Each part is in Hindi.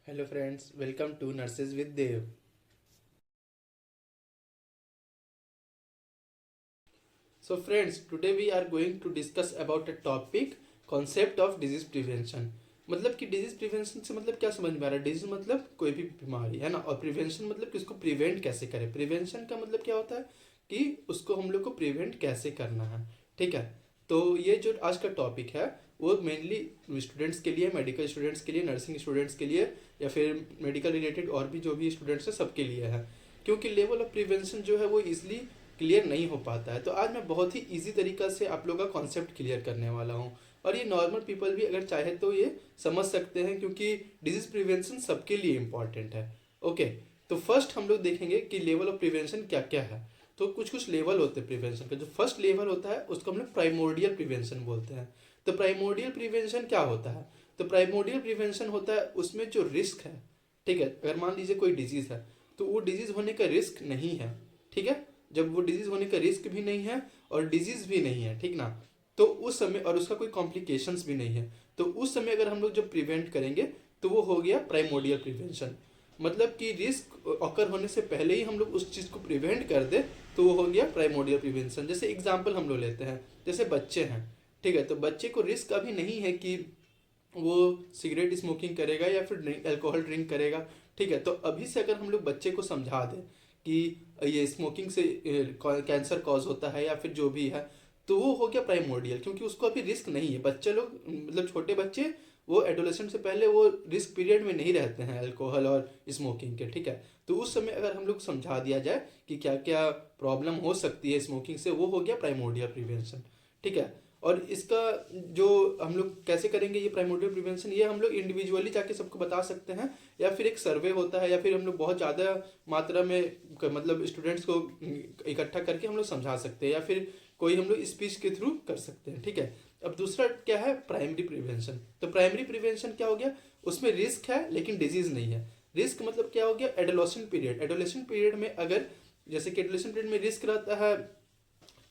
Hello friends, welcome to Nurses with Dev. So friends, today we are going to discuss about a topic concept of disease prevention. मतलब कि डिजीज प्रिवेंशन से मतलब क्या समझ में आ रहा है? डिजीज मतलब कोई भी बीमारी है ना, और प्रिवेंशन मतलब कि उसको प्रिवेंट कैसे करें। प्रिवेंशन का मतलब क्या होता है कि उसको हम लोग को प्रिवेंट कैसे करना है। ठीक है, तो ये जो आज का टॉपिक है वो मेनली स्टूडेंट्स के लिए, मेडिकल स्टूडेंट्स के लिए, नर्सिंग स्टूडेंट्स के लिए, या फिर मेडिकल रिलेटेड और भी जो भी स्टूडेंट्स हैं सबके लिए है। क्योंकि लेवल ऑफ प्रिवेंशन जो है वो इजिली क्लियर नहीं हो पाता है। तो आज मैं बहुत ही इजी तरीका से आप लोगों का कॉन्सेप्ट क्लियर करने वाला हूँ, और ये नॉर्मल पीपल भी अगर चाहे तो ये समझ सकते हैं, क्योंकि डिजीज प्रिवेंशन सबके लिए इम्पॉर्टेंट है। ओके, तो फर्स्ट हम लोग देखेंगे कि लेवल ऑफ प्रिवेंशन क्या क्या है। तो कुछ कुछ लेवल होते हैं प्रिवेंशन का। जो फर्स्ट लेवल होता है उसको हम लोग प्राइमोर्डियल प्रिवेंशन बोलते हैं। तो प्राइमोर्डियल प्रिवेंशन क्या होता है? तो प्राइमोर्डियल प्रिवेंशन होता है उसमें जो रिस्क है, ठीक है, अगर मान लीजिए कोई डिजीज है तो वो डिजीज होने का रिस्क नहीं है। ठीक है, जब वो डिजीज होने का रिस्क भी नहीं है और डिजीज भी नहीं है, ठीक ना, तो उस समय, और उसका कोई कॉम्प्लिकेशंस भी नहीं है, तो उस समय अगर हम लोग जब प्रिवेंट करेंगे तो वो हो गया प्राइमोडियल प्रिवेंशन। मतलब कि रिस्क ऑकर होने से पहले ही हम लोग उस चीज़ को प्रिवेंट कर दे तो वो हो गया प्राइमोडियल प्रिवेंशन। जैसे एग्जाम्पल हम लोग लेते हैं, जैसे बच्चे हैं, ठीक है, तो बच्चे को रिस्क अभी नहीं है कि वो सिगरेट स्मोकिंग करेगा या फिर अल्कोहल ड्रिंक करेगा। ठीक है, तो अभी से अगर हम लोग बच्चे को समझा दें कि ये स्मोकिंग से कैंसर कॉज होता है या फिर जो भी है, तो वो हो गया प्राइमोर्डियल, क्योंकि उसको अभी रिस्क नहीं है। बच्चे लोग मतलब छोटे बच्चे वो एडोलेसेंट से पहले वो रिस्क पीरियड में नहीं रहते हैं अल्कोहल और स्मोकिंग के। ठीक है, तो उस समय अगर हम लोग समझा दिया जाए कि क्या क्या प्रॉब्लम हो सकती है स्मोकिंग से, वो हो गया प्राइमोर्डियल प्रिवेंशन। ठीक है, और इसका जो हम लोग कैसे करेंगे ये प्राइमोर्डियल प्रिवेंशन, ये हम लोग इंडिविजुअली जाके सबको बता सकते हैं, या फिर एक सर्वे होता है, या फिर हम लोग बहुत ज़्यादा मात्रा में मतलब स्टूडेंट्स को इकट्ठा करके हम लोग समझा सकते हैं, या फिर कोई हम लोग स्पीच के थ्रू कर सकते हैं। ठीक है, अब दूसरा क्या है? Primary prevention. तो प्राइमरी प्रिवेंशन क्या हो गया? उसमें रिस्क है लेकिन डिजीज नहीं है। रिस्क मतलब क्या हो गया? Adolescent period. एडोलेसेंट पीरियड में अगर, जैसे कि एडोलेसेंट पीरियड में रिस्क रहता है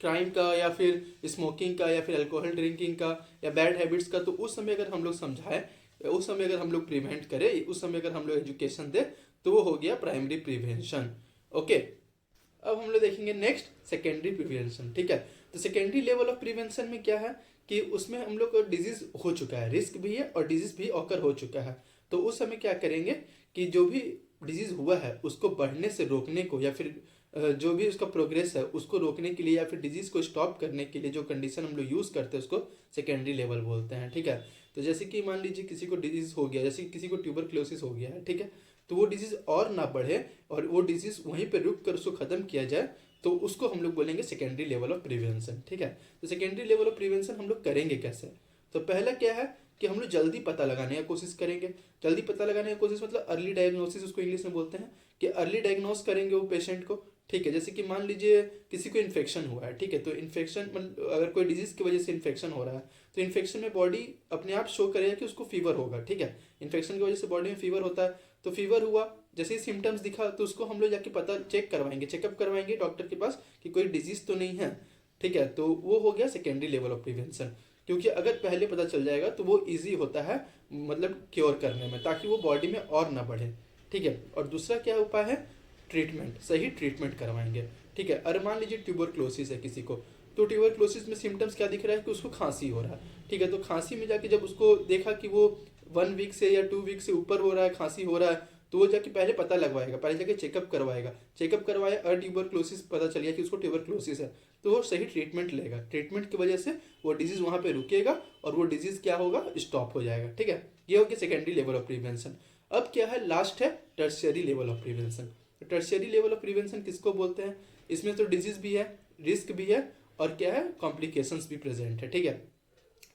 क्राइम का, या फिर स्मोकिंग का, या फिर अल्कोहल ड्रिंकिंग का, या बैड हैबिट्स का, तो उस समय अगर हम लोग समझाएं, उस समय अगर हम लोग प्रिवेंट करें, उस समय अगर हम लोग एजुकेशन दें, तो वो हो गया प्राइमरी प्रिवेंशन। ओके, अब हम लोग देखेंगे नेक्स्ट सेकेंडरी प्रिवेंशन। ठीक है, तो सेकेंडरी लेवल ऑफ प्रिवेंशन में क्या है कि उसमें हम लोग को डिजीज हो चुका है, रिस्क भी है और डिजीज भी ऑकर हो चुका है। तो उस समय क्या करेंगे कि जो भी डिजीज हुआ है उसको बढ़ने से रोकने को, या फिर जो भी उसका प्रोग्रेस है उसको रोकने के लिए, या फिर डिजीज को स्टॉप करने के लिए जो कंडीशन हम लोग यूज करते हैं उसको सेकेंडरी लेवल बोलते हैं। ठीक है, तो जैसे कि मान लीजिए किसी को डिजीज हो गया, जैसे कि किसी को ट्यूबरक्लोसिस हो गया है, ठीक है, तो वो डिजीज और ना बढ़े और वो डिजीज वहीं पे रुक कर उसको खत्म किया जाए, तो उसको हम लोग बोलेंगे सेकेंडरी लेवल ऑफ प्रिवेंशन। ठीक है, तो सेकेंडरी लेवल ऑफ प्रिवेंशन हम लोग करेंगे कैसे? तो पहला क्या है कि हम लोग जल्दी पता लगाने की कोशिश करेंगे। जल्दी पता लगाने की कोशिश मतलब अर्ली डायग्नोसिस उसको इंग्लिश में बोलते हैं, कि अर्ली डायग्नोस करेंगे वो पेशेंट को। ठीक है, जैसे कि मान लीजिए किसी को इन्फेक्शन हुआ है, ठीक है, तो इन्फेक्शन मतलब अगर कोई डिजीज की वजह से इन्फेक्शन हो रहा है, तो इन्फेक्शन में बॉडी अपने आप शो करेगा कि उसको फीवर होगा। ठीक है, इन्फेक्शन की वजह से बॉडी में फीवर होता है, तो फीवर हुआ, जैसे ही सिम्टम्स दिखा तो उसको हम लोग जाके पता चेक करवाएंगे, चेकअप करवाएंगे डॉक्टर के पास कि कोई डिजीज तो नहीं है। ठीक है, तो वो हो गया सेकेंडरी लेवल ऑफ प्रिवेंशन, क्योंकि अगर पहले पता चल जाएगा तो वो इजी होता है मतलब क्योर करने में, ताकि वो बॉडी में और ना बढ़े। ठीक है, और दूसरा क्या उपाय है? ट्रीटमेंट, सही ट्रीटमेंट करवाएंगे। ठीक है, अरे मान लीजिए ट्यूबरक्लोसिस है किसी को, तो ट्यूबरक्लोसिस में सिम्टम्स क्या दिख रहा है कि उसको खांसी हो रहा है। ठीक है, तो खांसी में जाके जब उसको देखा कि वो 1 वीक से या 2 वीक से ऊपर हो रहा है, खांसी हो रहा है, तो वो जाके पहले पता लगवाएगा, पहले जाके चेकअप करवाएगा। चेकअप करवाया और ट्यूबरक्लोसिस पता चल गया कि उसको ट्यूबरक्लोसिस है, तो वो सही ट्रीटमेंट लेगा। ट्रीटमेंट की वजह से वो डिजीज वहाँ पे रुकेगा और वो डिजीज क्या होगा? स्टॉप हो जाएगा। ठीक है, ये हो गया सेकेंडरी लेवल ऑफ प्रिवेंशन। अब क्या है? लास्ट है tertiary level of prevention. Tertiary level of prevention किसको बोलते हैं? इसमें तो डिजीज भी है, रिस्क भी है, और क्या है? कॉम्प्लिकेशंस भी प्रेजेंट है। ठीक है,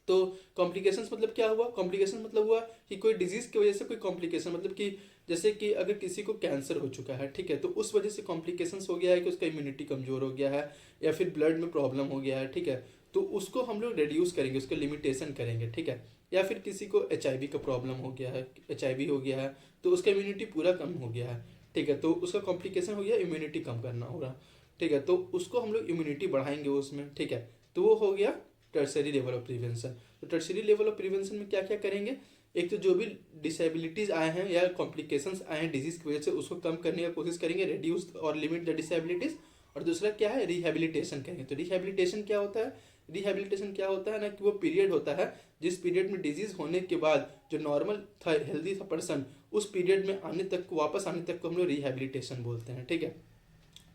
तो कॉम्प्लिकेशंस मतलब क्या हुआ? कॉम्प्लिकेशन मतलब हुआ कि कोई डिजीज की वजह से कोई कॉम्प्लिकेशन, मतलब कि जैसे कि अगर किसी को कैंसर हो चुका है, ठीक है, तो उस वजह से कॉम्प्लिकेशंस हो गया है कि उसका इम्यूनिटी कमजोर हो गया है, या फिर ब्लड में प्रॉब्लम हो गया है। ठीक है, तो उसको हम लोग रिड्यूस करेंगे, उसका लिमिटेशन करेंगे। ठीक है, या फिर किसी को HIV का प्रॉब्लम हो गया है, HIV हो गया है, तो उसका इम्यूनिटी पूरा कम हो गया है। ठीक है, तो उसका कॉम्प्लिकेशन हो गया इम्यूनिटी कम करना होगा। ठीक है, तो उसको हम लोग इम्यूनिटी बढ़ाएंगे उसमें। ठीक है, तो वो हो गया टर्सरी लेवल ऑफ प्रिवेंशन। तो टर्सरी लेवल ऑफ प्रिवेंशन में क्या क्या करेंगे? एक तो जो भी डिसेबिलिटीज आए हैं या कॉम्प्लिकेशंस आए हैं डिजीज की वजह से उसको कम करने की कोशिश करेंगे, रिड्यूस और लिमिट द डिसेबिलिटीज। और दूसरा क्या है, रिहेबिलिटेशन करेंगे। तो रिहेबिलिटेशन क्या होता है, रिहेबिलिटेशन क्या होता है ना कि वो पीरियड होता है जिस पीरियड में डिजीज होने के बाद जो नॉर्मल था, हेल्दी था पर्सन, उस पीरियड में आने तक को, वापस आने तक को हम लोग रिहेबिलिटेशन बोलते हैं। ठीक है,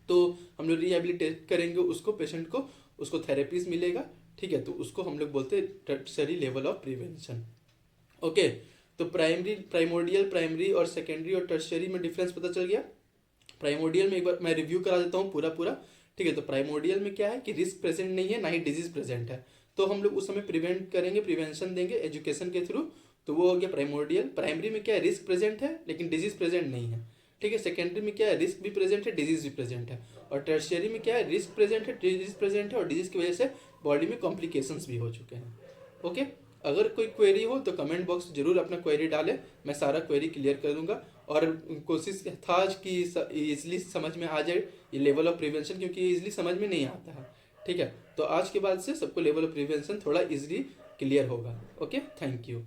तो हम लोग रिहेबिलिटेट करेंगे उसको, पेशेंट को, उसको थेरेपीज मिलेगा। ठीक है, तो उसको हम लोग बोलते हैं tertiary level of prevention. Okay, तो प्राइमोडियल, प्राइमरी और सेकेंडरी और टर्शरी में डिफरेंस पता चल गया। प्राइमोडियल में एक बार मैं रिव्यू करा देता हूँ पूरा पूरा। ठीक है, तो प्राइमोडियल में क्या है कि रिस्क प्रेजेंट नहीं है, ना ही डिजीज प्रेजेंट है, तो हम लोग उस समय प्रिवेंट करेंगे, प्रिवेंशन देंगे एजुकेशन के थ्रू, तो वो हो गया प्राइमोडियल। प्राइमरी में क्या है, रिस्क प्रेजेंट है लेकिन डिजीज प्रेजेंट नहीं है। ठीक है, सेकेंडरी में क्या है, रिस्क भी प्रेजेंट है, डिजीज भी प्रेजेंट है। और टर्शियरी में क्या है, रिस्क प्रेजेंट है, डिजीज प्रेजेंट है, और डिजीज की वजह से बॉडी में कॉम्प्लिकेशंस भी हो चुके हैं। ओके, अगर कोई क्वेरी हो तो कमेंट बॉक्स जरूर अपना क्वेरी डालें, मैं सारा क्वेरी क्लियर कर दूंगा। और कोशिश था आज कि इजली समझ में आ जाए ये लेवल ऑफ प्रिवेंशन, क्योंकि ये इजली समझ में नहीं आता है। ठीक है, तो आज के बाद से सबको लेवल ऑफ प्रिवेंशन थोड़ा इजली क्लियर होगा। Okay, thank you.